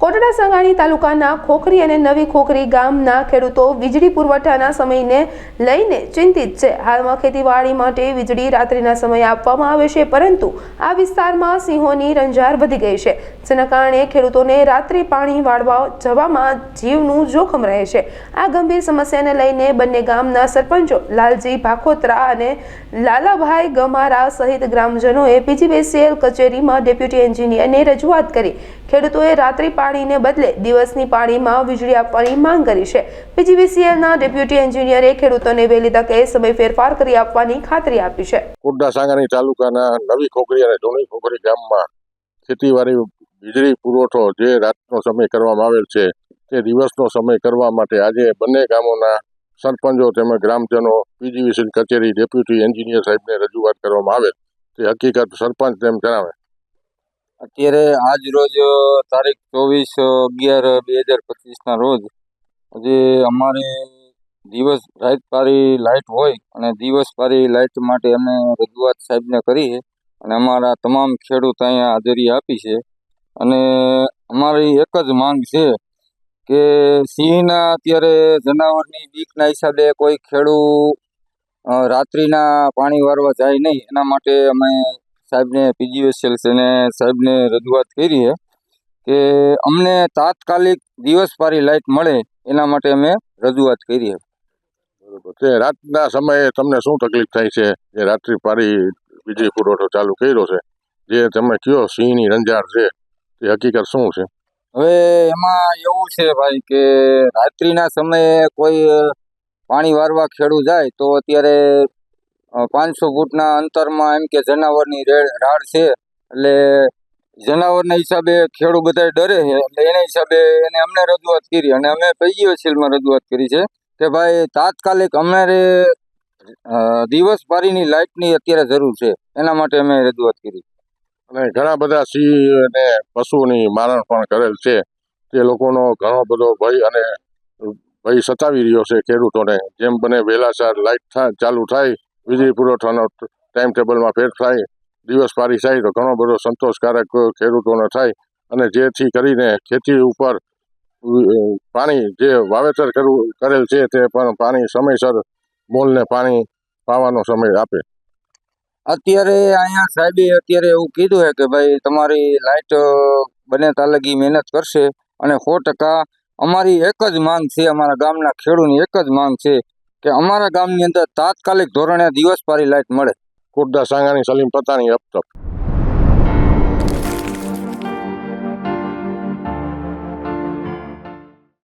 કોટડા સાંગાણી તાલુકાના ખોખરી અને નવી ખોખરી ગામના ખેડૂતો વીજળી પુરવઠાના સમયને લઈને ચિંતિત છે। હાલમાં ખેતીવાડી માટે વીજળી રાત્રિના સમયે આપવામાં આવે છે, પરંતુ આ વિસ્તારમાં સિંહોની રંજાર વધી ગઈ છે, જેના કારણે ખેડૂતોને રાત્રે પાણી વાળવા જવામાં જીવનું જોખમ રહે છે। આ ગંભીર સમસ્યાને લઈને બંને ગામના સરપંચો લાલજી ભાખોત્રા અને લાલાભાઈ ગમારા સહિત ગ્રામજનોએ પીજીવીસીએલ કચેરીમાં ડેપ્યુટી એન્જિનિયરને રજૂઆત કરી ખેડૂતોએ રાત્રિ પાણીને બદલે દિવસની પાણીમાં વીજળી આપવાની માંગ કરી છે। પીજીવીસીએલના ડેપ્યુટી એન્જિનિયરે ખેડૂતોને વહેલી તકે સમય ફેરફાર કરી આપવાની ખાતરી આપી છે। કોટડા સાંગાણી તાલુકાના નવી ખોખરી અને જૂની ખોખરી ગામમાં ખેતીવાડી વીજળી પુરવઠો જે રાતનો સમય કરવામાં આવેલ છે તે દિવસનો સમય કરવા માટે આજે બંને ગામોના સરપંચો તેમજ ગ્રામજનો પીજીવીસીએલ કચેરી ડેપ્યુટી એન્જિનિયર સાહેબને રજૂઆત કરવામાં આવેલ તે હકીકત સરપંચ તેમ જણાવે। અત્યારે આજ રોજ તારીખ 24/11/2025 રોજ જે અમારે દિવસ રાત પારી લાઇટ હોય અને દિવસ પારી લાઇટ માટે અમે રજૂઆત સાહેબને કરી છે અને અમારા તમામ ખેડૂત અહીંયા હાજરી આપી છે। અને અમારી એક જ માંગ છે કે સિંહના અત્યારે જનાવરની બીકના હિસાબે કોઈ ખેડૂત રાત્રિના પાણી વારવા જાય નહીં, એના માટે અમે સાહેબને પીજીવીસીએલ સાહેબને રજૂઆત કરી છે કે અમને તાત્કાલિક દિવસ પારી લાઇટ મળે એના માટે અમે રજૂઆત કરી છે। બરોબર છે। રાતના સમયે તમને શું તકલીફ થાય છે? જે રાત્રિ પારી વીજળી પુરવઠો ચાલુ કર્યો છે, જે તમે કયો સિંહની રંજાડ છે, તે હકીકત શું છે? હવે એમાં એવું છે ભાઈ કે રાત્રિના સમયે કોઈ પાણી વારવા ખેડૂત જાય તો અત્યારે 500 ફૂટના અંતરમાં એમ કે જનાવરની રાડ છે, એટલે જનાવરના હિસાબે ખેડૂત બધા ડરે છે, એટલે એના હિસાબે એને અમને રજૂઆત કરી અને અમે પીજીવીસીએલમાં રજૂઆત કરી છે કે ભાઈ તાત્કાલિક અમારે દિવસ પારીની લાઇટની અત્યારે જરૂર છે, એના માટે અમે રજૂઆત કરી। અને ઘણા બધા સિંહ અને પશુની મારણ પણ કરેલ છે, તે લોકોનો ઘણો બધો ભય સતાવી રહ્યો છે ખેડૂતોને। જેમ બને વહેલાસર લાઇટ ચાલુ થાય, વીજળી પુરવઠાનો ટાઈમ ટેબલમાં ફેર થાય, દિવસ પારી થાય તો ઘણો બધો સંતોષકારક ખેડૂતોને થાય અને જેથી કરીને ખેતી ઉપર પાણી જે વાવેતર કરેલ છે તે પણ પાણી સમયસર મોલને પાણી પાવાનો સમય આપે। અત્યારે અહીંયા સાહેબે અત્યારે એવું કીધું છે કે ભાઈ તમારી લાઇટ બને ત્યાં લગી મહેનત કરશે અને 100% અમારી એક જ માંગ છે, અમારા ગામના ખેડૂતની એક જ માંગ છે કે અમારા ગામની અંદર તાત્કાલિક ધોરણે દિવસ પારી લાઇટ મળે। કોટડા સાંગાણી સલીમ પતાણી અબતક।